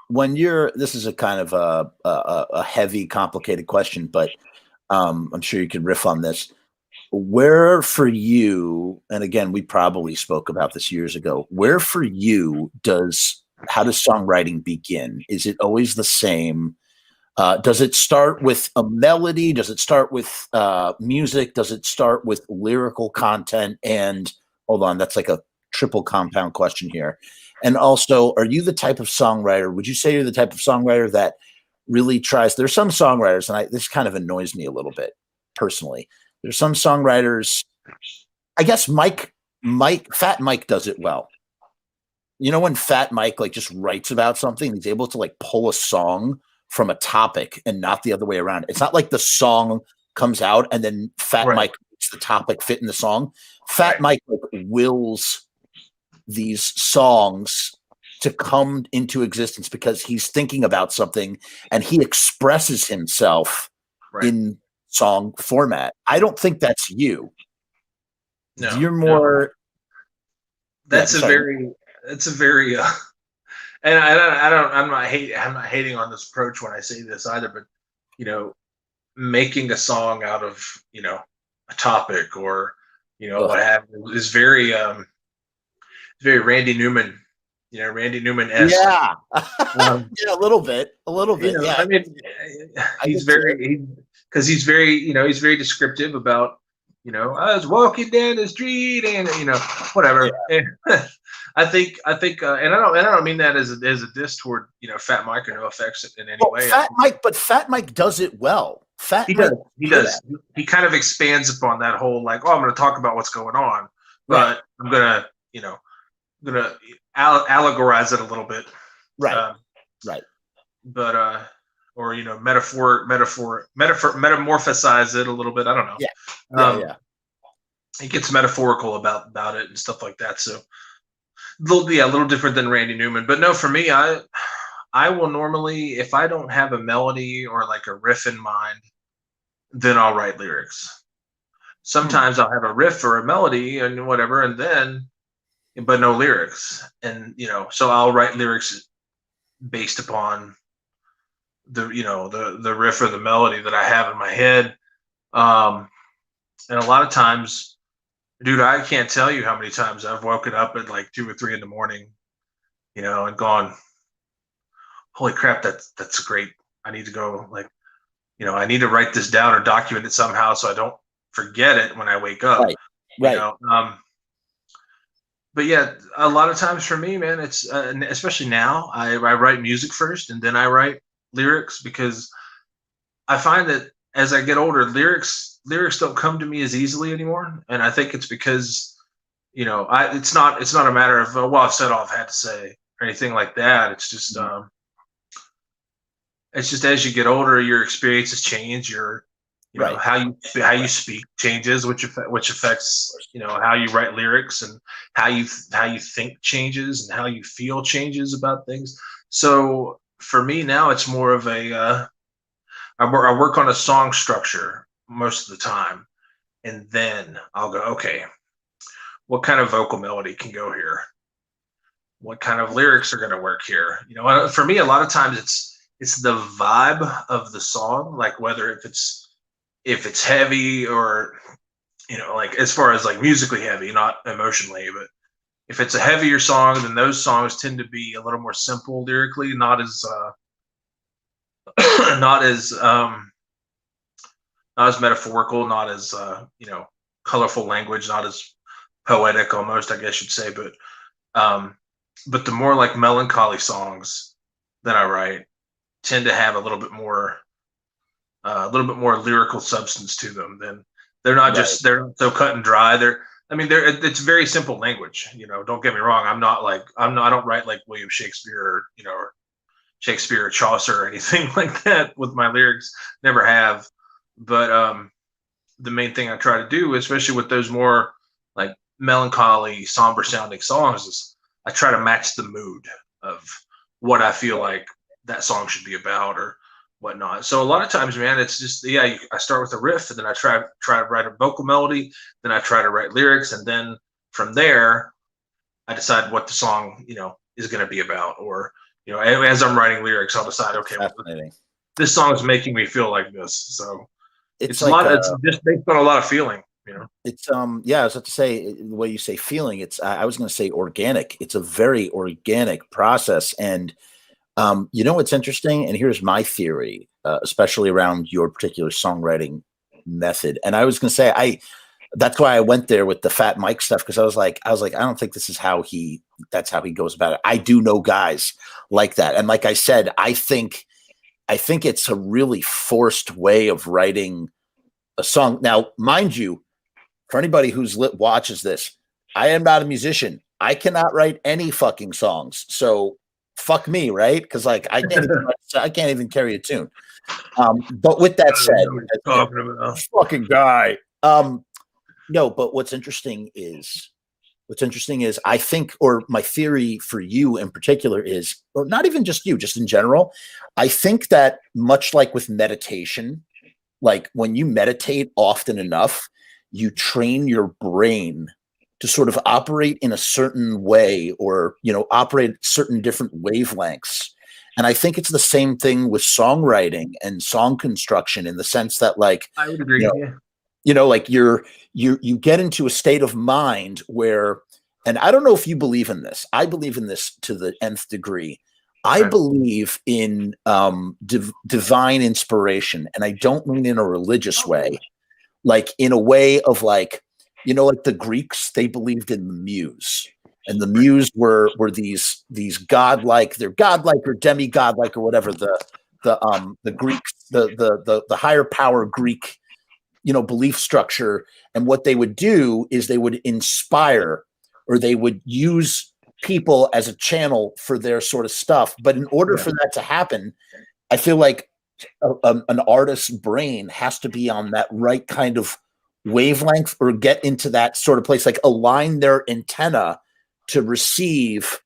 when you're, this is a kind of a heavy, complicated question, but I'm sure you can riff on this. Where for you, and again, we probably spoke about this years ago, where for you how does songwriting begin? Is it always the same? Does it start with a melody? Does it start with music? Does it start with lyrical content? And hold on, that's like a triple compound question here. And also, are you the type of songwriter? Would you say you're the type of songwriter that really tries? There's some songwriters, and this kind of annoys me a little bit personally. There's some songwriters. I guess Fat Mike does it well. You know, when Fat Mike like just writes about something, he's able to like pull a song from a topic and not the other way around. It's not like the song comes out and then Fat Mike makes the topic fit in the song. Fat Mike like wills these songs to come into existence because he's thinking about something and he expresses himself in song format. I don't think that's you. No, you're more. That's a very and I'm not hating on this approach when I say this either, but you know, making a song out of, you know, a topic or, you know, what have you is very Randy Newman, you know, Randy Newman-esque. Yeah. Yeah, a little bit. You know, yeah. I mean, he's very descriptive about, you know, I was walking down the street and, you know, whatever. Yeah. And I think, and I don't mean that as a diss toward, you know, Fat Mike or no effects in any way. Fat Mike does it well. He does. He kind of expands upon that whole like, oh, I'm going to talk about what's going on, but I'm going to allegorize it a little bit. Right. But or, you know, metamorphosize it a little bit. I don't know. Yeah. It gets metaphorical about it and stuff like that. So a little different than Randy Newman. But no, for me, I will normally, if I don't have a melody or like a riff in mind, then I'll write lyrics. Sometimes I'll have a riff or a melody and whatever, and then, but no lyrics. And, you know, so I'll write lyrics based upon the, you know, the riff or the melody that I have in my head. And a lot of times, dude, I can't tell you how many times I've woken up at like 2 or 3 in the morning, you know, and gone, holy crap, that's great. I need to go, like, you know, I need to write this down or document it somehow so I don't forget it when I wake up. Right. You know? But yeah, a lot of times for me, man, it's especially now, I write music first and then I write lyrics, because I find that as I get older, lyrics don't come to me as easily anymore, and I think it's because, you know, it's not a matter of well, I've said all I've had to say or anything like that. It's just as you get older, your experiences change. Your, you know, how you speak changes, which affects, you know, how you write lyrics, and how you think changes, and how you feel changes about things. So for me now, it's more of a I work on a song structure most of the time, and then I'll go, okay, what kind of vocal melody can go here? What kind of lyrics are going to work here? You know, for me, a lot of times it's the vibe of the song, like whether if it's heavy or, you know, like as far as like musically heavy, not emotionally, but if it's a heavier song, then those songs tend to be a little more simple lyrically, not as metaphorical, not as you know, colorful language, not as poetic almost, I guess you'd say. But the more like melancholy songs that I write tend to have a little bit more lyrical substance to them. Than they're not just, they're not so cut and dry. It's very simple language. You know, don't get me wrong. I don't write like William Shakespeare, or, you know, or Shakespeare or Chaucer or anything like that with my lyrics. Never have. But the main thing I try to do, especially with those more like melancholy, somber sounding songs, is I try to match the mood of what I feel like that song should be about or whatnot. So a lot of times, man, it's just, I start with a riff, and then I try to write a vocal melody, then I try to write lyrics, and then from there I decide what the song, you know, is going to be about, or, as I'm writing lyrics, I'll decide, okay, well, Fascinating. this song is making me feel like this. So It's a like lot. It's just based on a lot of feeling. it's yeah. I was about to say the way you say feeling. I was going to say organic. It's a very organic process, and what's interesting. And here's my theory, especially around your particular songwriting method. And I was going to say that's why I went there with the Fat Mike stuff, because I was like, I don't think this is that's how he goes about it. I do know guys like that. And like I said, I think it's a really forced way of writing a song. Now, mind you, for anybody watches this, I am not a musician. I cannot write any fucking songs. So fuck me, right? Because like I can't even carry a tune. But with that said, fucking guy. No, but what's interesting is I think, or my theory for you in particular is, or not even just you, just in general, I think that much like with meditation, like when you meditate often enough, you train your brain to sort of operate in a certain way, or, operate certain different wavelengths. And I think it's the same thing with songwriting and song construction, in the sense that, like, I would agree. Like you get into a state of mind where, and I don't know if you believe in this. I believe in this to the nth degree. I believe in divine inspiration, and I don't mean in a religious way, like in a way of like, like the Greeks, they believed in the muse, and the muse were these godlike, they're godlike or demi-godlike or whatever, the Greeks, the higher power Greek, belief structure. And what they would do is they would inspire, or they would use people as a channel for their sort of stuff. But in order for that to happen, I feel like an artist's brain has to be on that right kind of wavelength, or get into that sort of place, like align their antenna to receive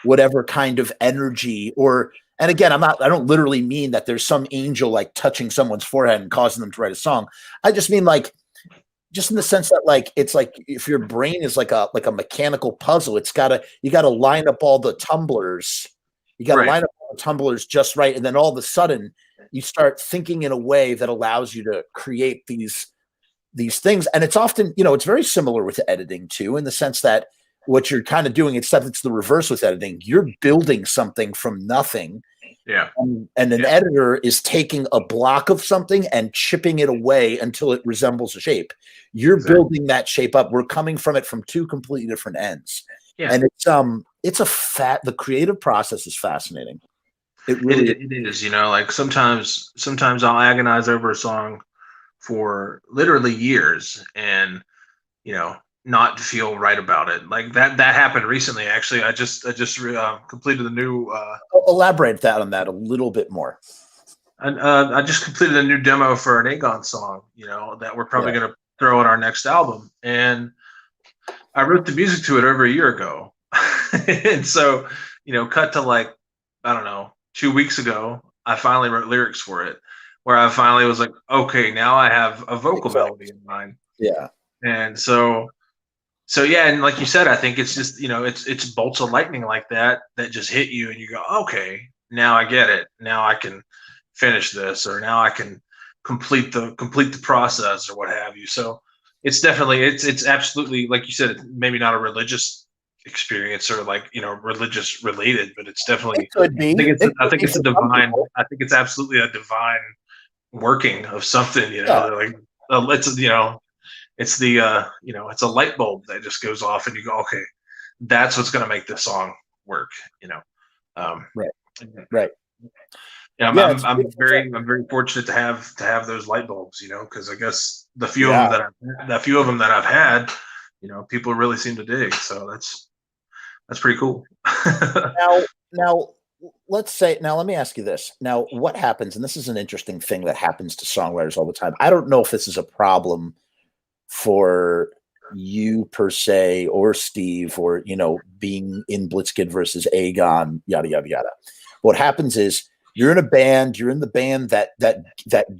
whatever kind of energy. And again, I don't literally mean that there's some angel like touching someone's forehead and causing them to write a song. I just mean like, just in the sense that, like, it's like if your brain is like a mechanical puzzle, you gotta line up all the tumblers. You gotta line up all the tumblers just right. And then all of a sudden you start thinking in a way that allows you to create these things. And it's often, it's very similar with editing too, in the sense that what you're kind of doing, except it's the reverse with editing. You're building something from nothing. Yeah. And an editor is taking a block of something and chipping it away until it resembles a shape. You're building that shape up. We're coming from it from two completely different ends. Yeah. And the creative process is fascinating. It is, like sometimes I'll agonize over a song for literally years and, not feel right about it. Like that happened recently. Actually, I just completed the new. Elaborate on that a little bit more. And I just completed a new demo for an AGON song, that we're probably going to throw in our next album. And I wrote the music to it over a year ago. And so, cut to like, I don't know, 2 weeks ago, I finally wrote lyrics for it, where I finally was like, okay, now I have a vocal melody in mind. Yeah. And so yeah, and like you said, I think it's just, it's bolts of lightning like that just hit you, and you go, okay, now I get it. Now I can finish this, or now I can complete the process, or what have you. So it's definitely, it's absolutely, like you said, maybe not a religious experience, or like, religious related, but it's definitely, it could be. I think it's a divine, I think it's absolutely a divine working of something, like it's, it's the it's a light bulb that just goes off, and you go, okay, that's what's going to make this song work. Right. Yeah, I'm very fortunate to have those light bulbs, because I guess the few of them that I've had, people really seem to dig. So that's pretty cool. Now let me ask you this. Now, what happens, and this is an interesting thing that happens to songwriters all the time. I don't know if this is a problem for you per se, or Steve, or being in Blitzkid versus AGON, yada yada yada. What happens is you're in a band, you're in the band that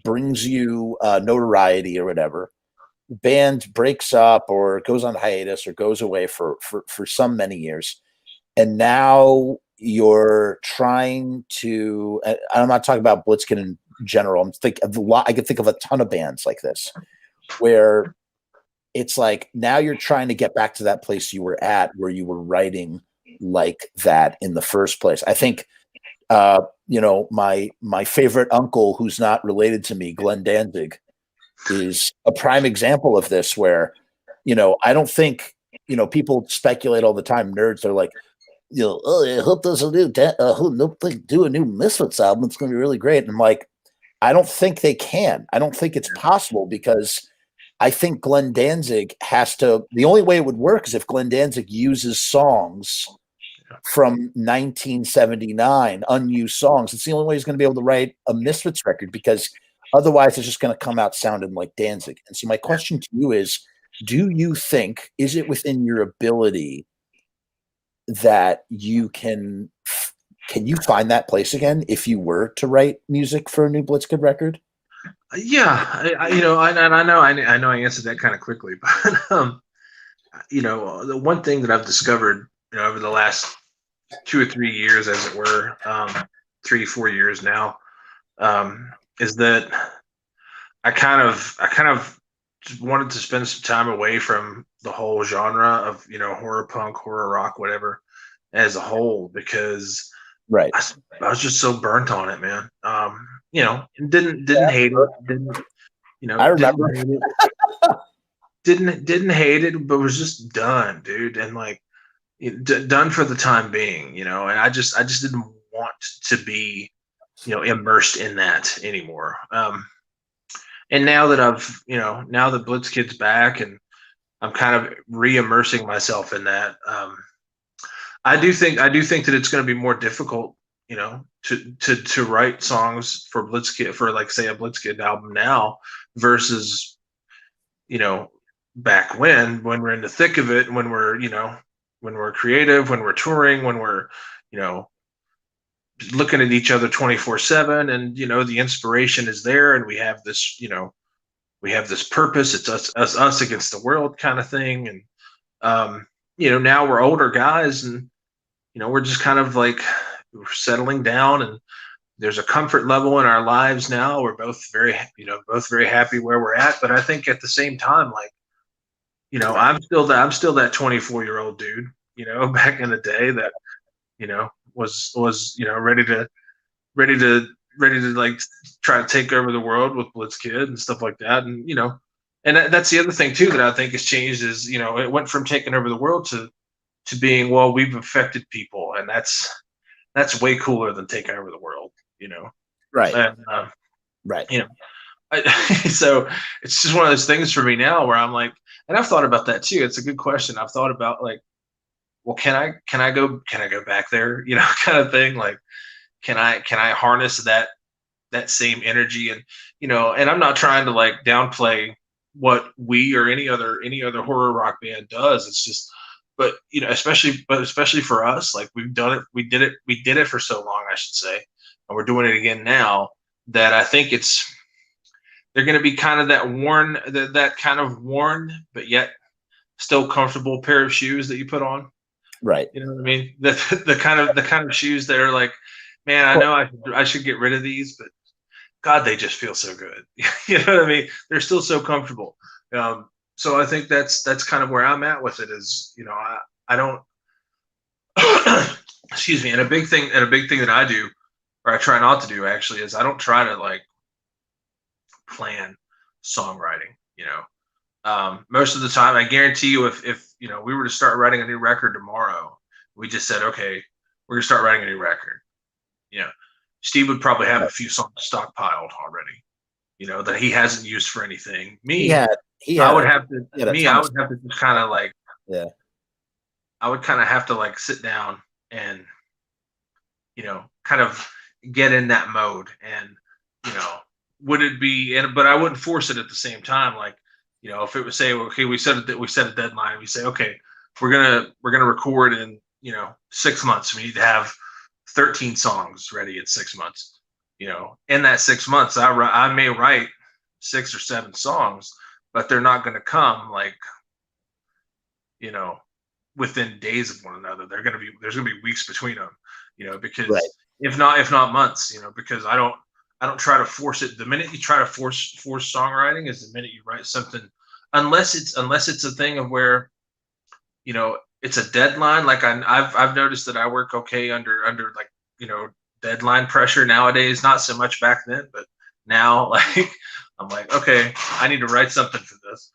brings you notoriety or whatever. Band breaks up or goes on hiatus or goes away for some many years, and now you're trying to, I'm not talking about Blitzkid in general. I can think of a ton of bands like this where it's like now you're trying to get back to that place you were at where you were writing like that in the first place. I think, my favorite uncle who's not related to me, Glenn Danzig, is a prime example of this where, I don't think, people speculate all the time. Nerds are like, oh, I hope there's a new, do a new Misfits album. It's going to be really great. And I'm like, I don't think they can. I don't think it's possible because I think Glenn Danzig the only way it would work is if Glenn Danzig uses songs from 1979, unused songs. It's the only way he's going to be able to write a Misfits record because otherwise it's just going to come out sounding like Danzig. And so my question to you is, is it within your ability that you can you find that place again if you were to write music for a new Blitzkid record? Yeah, I know I answered that kind of quickly, but the one thing that I've discovered, over the last 2 or 3 years, as it were, 3-4 years now, is that I kind of just wanted to spend some time away from the whole genre of horror punk, horror rock, whatever, as a whole, because right, I was just so burnt on it, man. Didn't hate it, I remember. Didn't hate it, but was just done, dude, and like done for the time being, and I just didn't want to be immersed in that anymore. And now that now that Blitzkid's back and I'm kind of re-immersing myself in that, I do think that it's going to be more difficult, to write songs for Blitzkid, for like say a Blitzkid album now versus back when we're in the thick of it, when we're creative, when we're touring, when we're looking at each other 24/7, and the inspiration is there, and we have this purpose. It's us against the world kind of thing. And now we're older guys, and we're just kind of like we're settling down, and there's a comfort level in our lives now. We're both very happy where we're at, but I think at the same time, like I'm still that 24-year-old dude, back in the day that was ready to like try to take over the world with Blitzkid and stuff like that. And that's the other thing too that I think has changed is it went from taking over the world to being, well, we've affected people, and that's way cooler than taking over the world, right. And, right. So it's just one of those things for me now where I'm like, and I've thought about that too. It's a good question. I've thought about like, well, can I go back there, kind of thing. Like, can I harness that same energy? And and I'm not trying to like downplay what we or any other horror rock band does. It's just, but especially for us, like we did it for so long, I should say, and we're doing it again now, that I think they're going to be kind of that kind of worn but yet still comfortable pair of shoes that you put on. Right. You know what I mean? The kind of shoes that are like, man, I know I should get rid of these, but God, they just feel so good. You know what I mean? They're still so comfortable. So I think that's kind of where I'm at with it. Is I don't excuse me. And a big thing that I do, or I try not to do actually, is I don't try to like plan songwriting. Most of the time, I guarantee you, if we were to start writing a new record tomorrow, we just said, okay, we're gonna start writing a new record. Steve would probably have a few songs stockpiled already, that he hasn't used for anything. Me, I would have to just kind of like, I would kind of have to like sit down and, kind of get in that mode, and, would it be, but I wouldn't force it at the same time. Like, if it was say, okay, we set a deadline. We say, okay, we're gonna record in 6 months. We need to have 13 songs ready in 6 months. In that 6 months, I may write 6 or 7 songs, but they're not going to come like within days of one another. There's gonna be weeks between them. because Right. if not months, because I don't try to force it. The minute you try to force songwriting is the minute you write something, unless it's a thing of where, it's a deadline. Like I've noticed that I work okay under like, deadline pressure nowadays. Not so much back then, but now, like, I'm like, okay, I need to write something for this.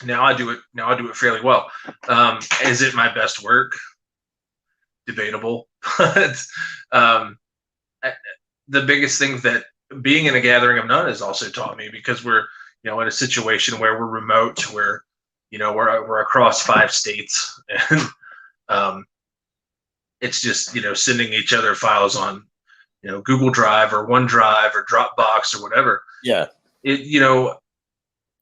Now I do it fairly well. Is it my best work? Debatable. But the biggest thing that being in a gathering of none has also taught me, because we're, in a situation where we're remote, where, we're across 5 states, and it's just, sending each other files on, Google Drive or OneDrive or Dropbox or whatever. Yeah.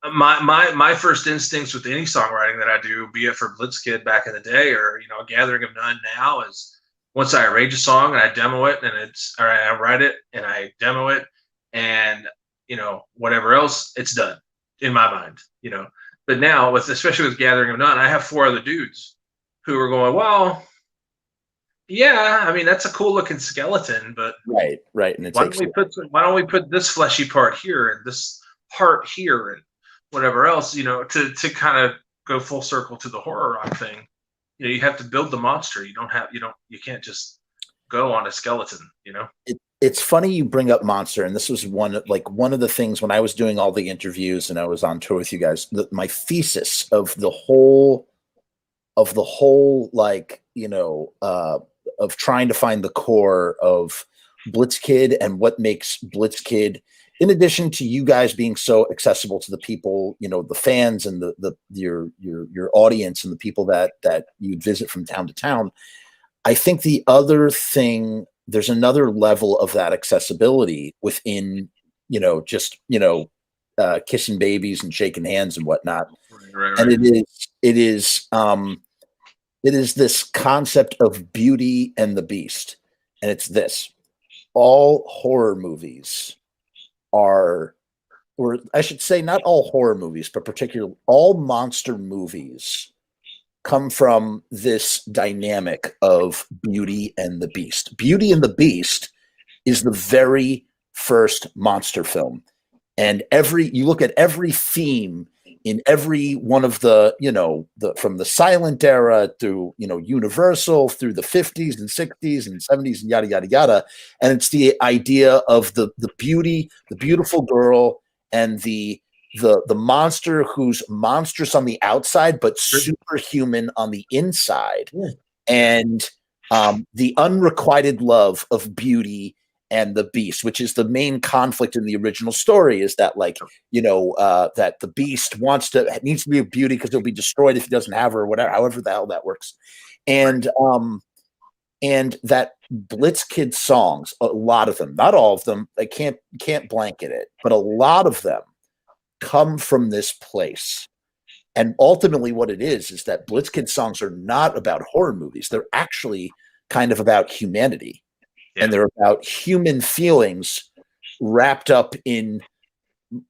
My first instincts with any songwriting that I do, be it for Blitzkid back in the day or, a gathering of none now, is once I arrange a song and I demo it, and I write it and I demo it, and, whatever else, it's done in my mind, But now, especially with Gathering of None, I have 4 other dudes who are going, well, yeah, I mean, that's a cool looking skeleton, but right, and why don't we put this fleshy part here and this heart here and whatever else, to kind of go full circle to the horror rock thing. You have to build the monster. You can't just go on a skeleton, It's funny you bring up Monster, and this was one of the things when I was doing all the interviews and I was on tour with you guys. My thesis of the whole, like, of trying to find the core of Blitzkid and what makes Blitzkid, in addition to you guys being so accessible to the people, the fans and your audience and the people that you'd visit from town to town. I think the other thing, there's another level of that accessibility within, kissing babies and shaking hands and whatnot. Right. And it is this concept of beauty and the beast. And it's this: all horror movies are, or I should say not all horror movies, but particularly all monster movies come from this dynamic of Beauty and the Beast. Beauty and the Beast is the very first monster film. And you look at every theme in every one of the, from the silent era through, Universal, through the 50s and 60s and 70s and yada, yada, yada. And it's the idea of the beauty, the beautiful girl, and the monster who's monstrous on the outside, but superhuman on the inside. Yeah. And the unrequited love of Beauty and the Beast, which is the main conflict in the original story, is that, like, that the Beast needs to be a beauty because he'll be destroyed if he doesn't have her, or whatever, however the hell that works. And that Blitzkid songs, a lot of them, not all of them, I can't blanket it, but a lot of them come from this place. And ultimately what it is that Blitzkid songs are not about horror movies. They're actually kind of about humanity. Yeah. And they're about human feelings wrapped up in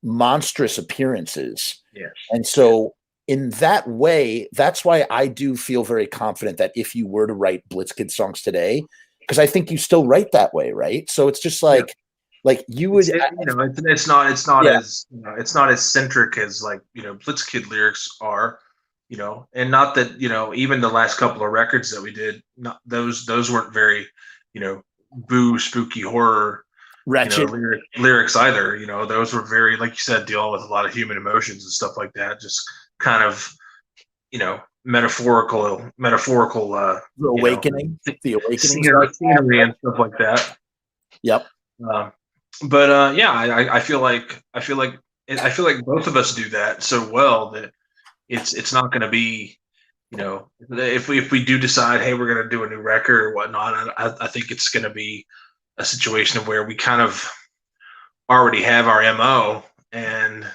monstrous appearances. Yeah. And so in that way, that's why I do feel very confident that if you were to write Blitzkid songs today, because I think you still write that way, right? So it's just like, you would, it's not as, it's not as centric as, like, Blitzkid lyrics are, and not that, even the last couple of records that we did, those weren't very, boo, spooky horror, wretched lyrics either. Those were very, like you said, dealing with a lot of human emotions and stuff like that. Just kind of, metaphorical the awakening, scenery and stuff like that. Yep. But I feel like both of us do that so well that it's not going to be, if we do decide, hey, we're going to do a new record or whatnot, I think it's going to be a situation of where we kind of already have our MO, and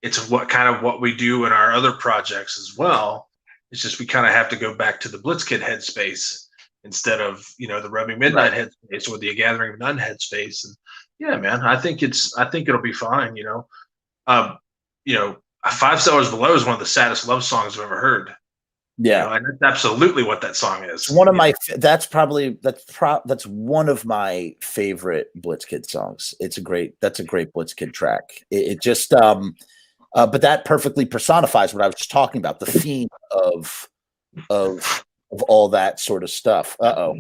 it's what we do in our other projects as well. It's just we kind of have to go back to the Blitzkid headspace instead of the Rubbing Midnight headspace or the Gathering of None headspace. And yeah, man, I think it'll be fine. 5 Stars Below is one of the saddest love songs I've ever heard. Yeah. And that's absolutely what that song is. One of my that's one of my favorite Blitzkid songs. That's a great Blitzkid track. It just but that perfectly personifies what I was just talking about, the theme of all that sort of stuff. Uh-oh.